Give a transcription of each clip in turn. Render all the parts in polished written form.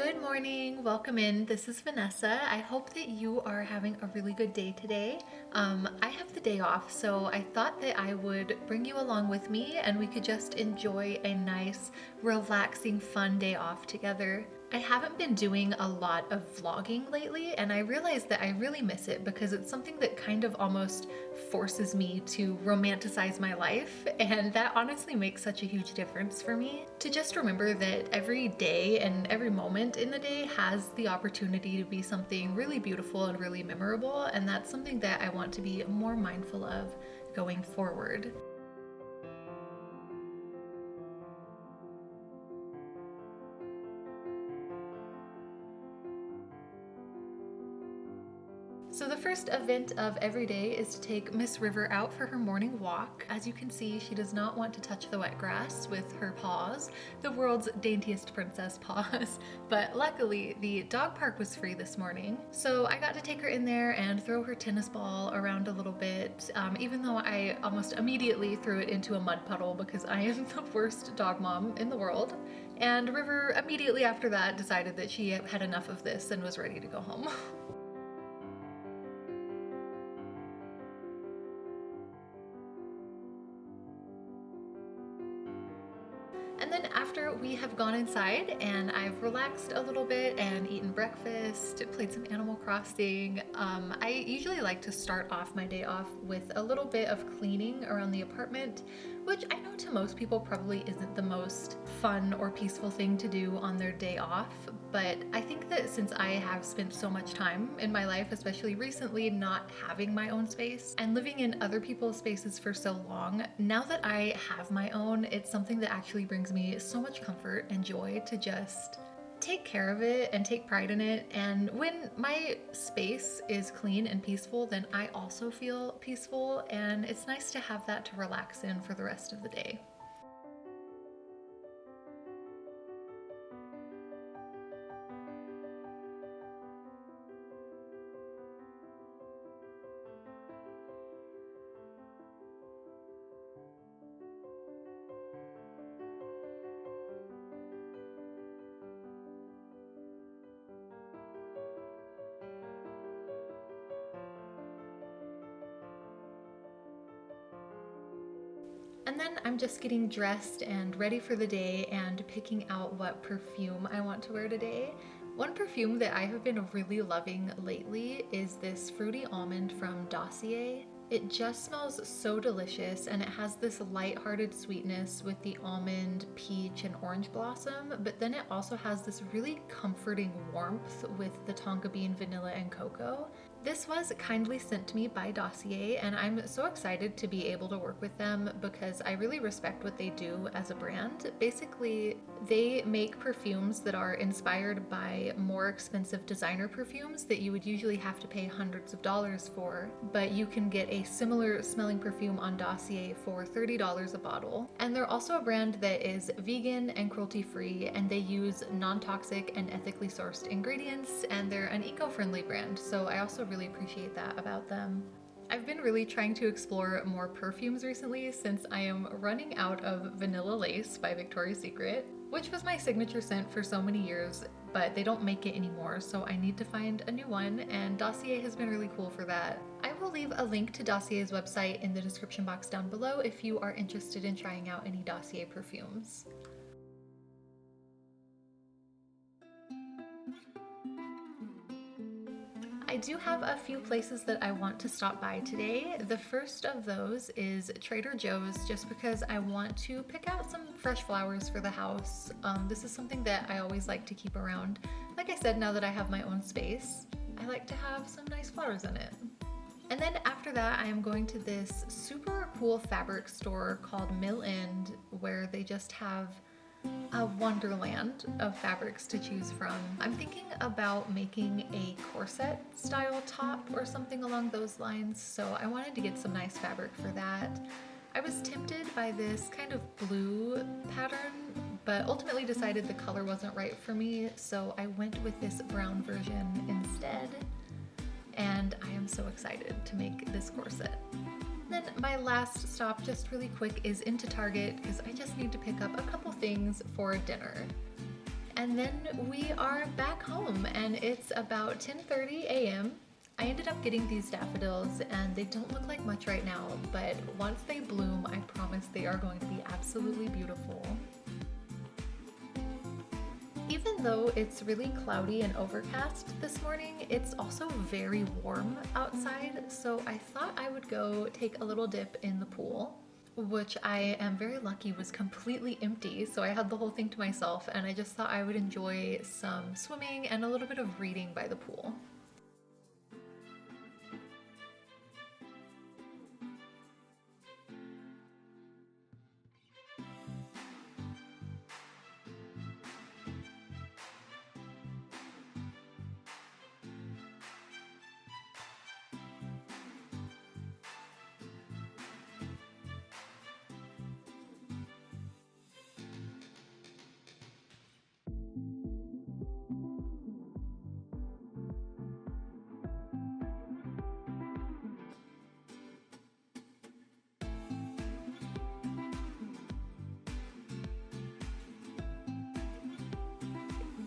Good morning, welcome in. This is Vanessa. I hope that you are having a really good day today. I have the day off, so I thought that I would bring you along with me and we could just enjoy a nice, relaxing, fun day off together. I haven't been doing a lot of vlogging lately, and I realized that I really miss it because it's something that kind of almost forces me to romanticize my life, and that honestly makes such a huge difference for me. To just remember that every day and every moment in the day has the opportunity to be something really beautiful and really memorable, and that's something that I want to be more mindful of going forward. So the first event of every day is to take Miss River out for her morning walk. As you can see, she does not want to touch the wet grass with her paws, the world's daintiest princess paws. But luckily, the dog park was free this morning. So I got to take her in there and throw her tennis ball around a little bit, even though I almost immediately threw it into a mud puddle because I am the worst dog mom in the world. And River immediately after that decided that she had enough of this and was ready to go home. And then after we have gone inside and I've relaxed a little bit and eaten breakfast, played some Animal Crossing, I usually like to start off my day off with a little bit of cleaning around the apartment, which I know to most people probably isn't the most fun or peaceful thing to do on their day off, but I think that since I have spent so much time in my life, especially recently, not having my own space and living in other people's spaces for so long, now that I have my own, it's something that actually brings me so much comfort and joy to just take care of it and take pride in it. And when my space is clean and peaceful, then I also feel peaceful, and it's nice to have that to relax in for the rest of the day. And then I'm just getting dressed and ready for the day and picking out what perfume I want to wear today. One perfume that I have been really loving lately is this Fruity Almond from Dossier. It just smells so delicious, and it has this light-hearted sweetness with the almond, peach, and orange blossom, but then it also has this really comforting warmth with the tonka bean, vanilla, and cocoa. This was kindly sent to me by Dossier, and I'm so excited to be able to work with them because I really respect what they do as a brand. Basically, they make perfumes that are inspired by more expensive designer perfumes that you would usually have to pay hundreds of dollars for, but you can get a similar smelling perfume on Dossier for $30 a bottle. And they're also a brand that is vegan and cruelty-free, and they use non-toxic and ethically sourced ingredients, and they're an eco-friendly brand, so I also really appreciate that about them. I've been really trying to explore more perfumes recently since I am running out of Vanilla Lace by Victoria's Secret, which was my signature scent for so many years, but they don't make it anymore, so I need to find a new one, and Dossier has been really cool for that. I will leave a link to Dossier's website in the description box down below if you are interested in trying out any Dossier perfumes. I do have a few places that I want to stop by today. The first of those is Trader Joe's, just because I want to pick out some fresh flowers for the house. This is something that I always like to keep around. Like I said, now that I have my own space, I like to have some nice flowers in it. And then after that, I am going to this super cool fabric store called Mill End, where they just have a wonderland of fabrics to choose from. I'm thinking about making a corset style top or something along those lines, so I wanted to get some nice fabric for that. I was tempted by this kind of blue pattern, but ultimately decided the color wasn't right for me, so I went with this brown version instead, and I am so excited to make this corset. Then my last stop, just really quick, is into Target because I just need to pick up a couple things for dinner. And then we are back home and it's about 10:30 a.m. I ended up getting these daffodils and they don't look like much right now, but once they bloom, I promise they are going to be absolutely beautiful. Even though it's really cloudy and overcast this morning, it's also very warm outside, so I thought I would go take a little dip in the pool, which I am very lucky was completely empty, so I had the whole thing to myself, and I just thought I would enjoy some swimming and a little bit of reading by the pool.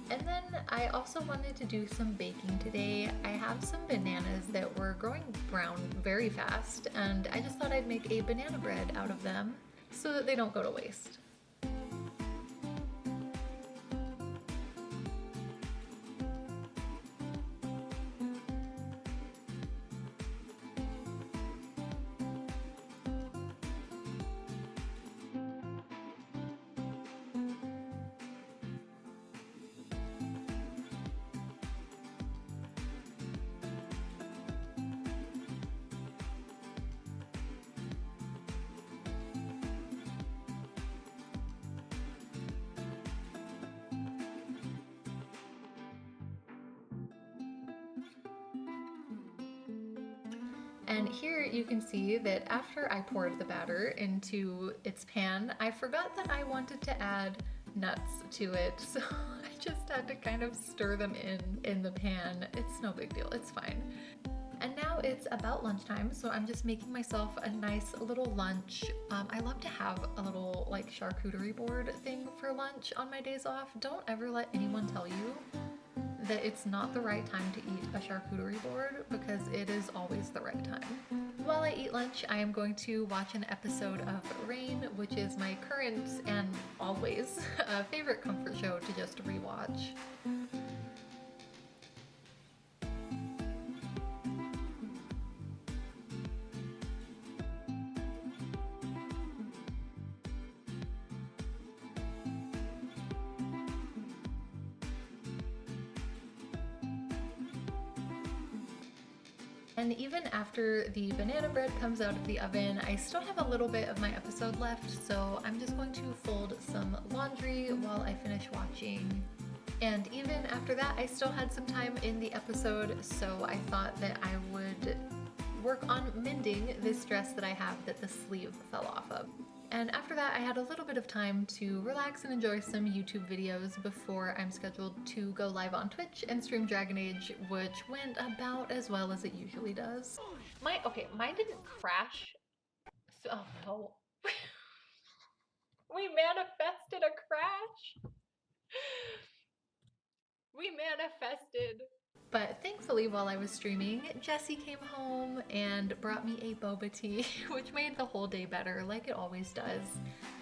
And then I also wanted to do some baking today. I have some bananas that were growing brown very fast, and I just thought I'd make a banana bread out of them so that they don't go to waste. And here you can see that after I poured the batter into its pan, I forgot that I wanted to add nuts to it. So I just had to kind of stir them in the pan. It's no big deal, it's fine. And now it's about lunchtime, so I'm just making myself a nice little lunch. I love to have a little like charcuterie board thing for lunch on my days off. Don't ever let anyone tell you that it's not the right time to eat a charcuterie board, because it is always the right time. While I eat lunch, I am going to watch an episode of Rain, which is my current and always favorite comfort show to just rewatch. And even after the banana bread comes out of the oven, I still have a little bit of my episode left, so I'm just going to fold some laundry while I finish watching. And even after that, I still had some time in the episode, so I thought that I would work on mending this dress that I have that the sleeve fell off of. And after that, I had a little bit of time to relax and enjoy some YouTube videos before I'm scheduled to go live on Twitch and stream Dragon Age, which went about as well as it usually does. Mine didn't crash. So, oh no. We manifested a crash. We manifested. But thankfully, while I was streaming, Jessie came home and brought me a boba tea, which made the whole day better, like it always does.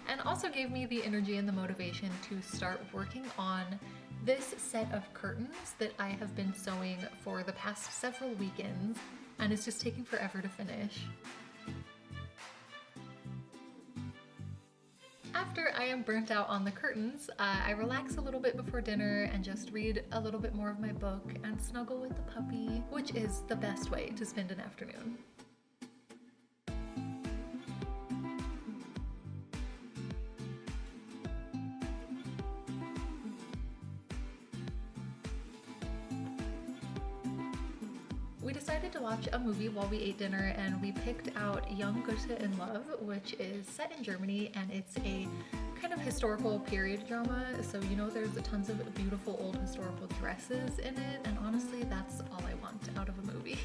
And also gave me the energy and the motivation to start working on this set of curtains that I have been sewing for the past several weekends, and it's just taking forever to finish. After I am burnt out on the curtains, I relax a little bit before dinner and just read a little bit more of my book and snuggle with the puppy, which is the best way to spend an afternoon. We decided to watch a movie while we ate dinner, and we picked out Young Goethe in Love, which is set in Germany, and it's a kind of historical period drama. So you know there's tons of beautiful old historical dresses in it, and honestly that's all I want out of a movie.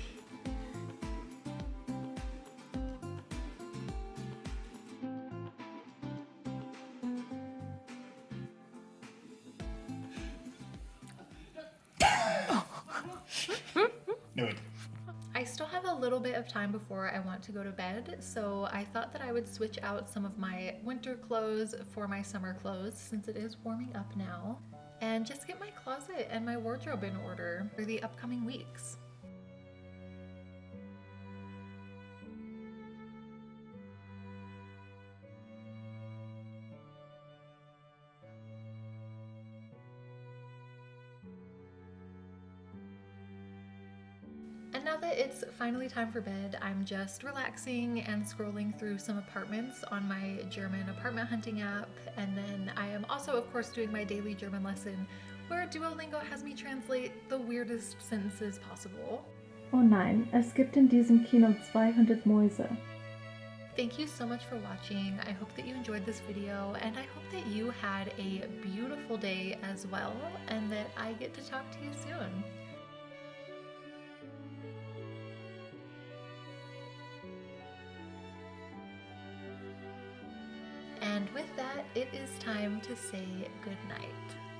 I still have a little bit of time before I want to go to bed, so I thought that I would switch out some of my winter clothes for my summer clothes since it is warming up now, and just get my closet and my wardrobe in order for the upcoming weeks. And now that it's finally time for bed, I'm just relaxing and scrolling through some apartments on my German apartment hunting app. And then I am also, of course, doing my daily German lesson where Duolingo has me translate the weirdest sentences possible. Oh nein, es gibt in diesem Kino 200 Mäuse. Thank you so much for watching. I hope that you enjoyed this video, and I hope that you had a beautiful day as well, and that I get to talk to you soon. And with that, it is time to say goodnight.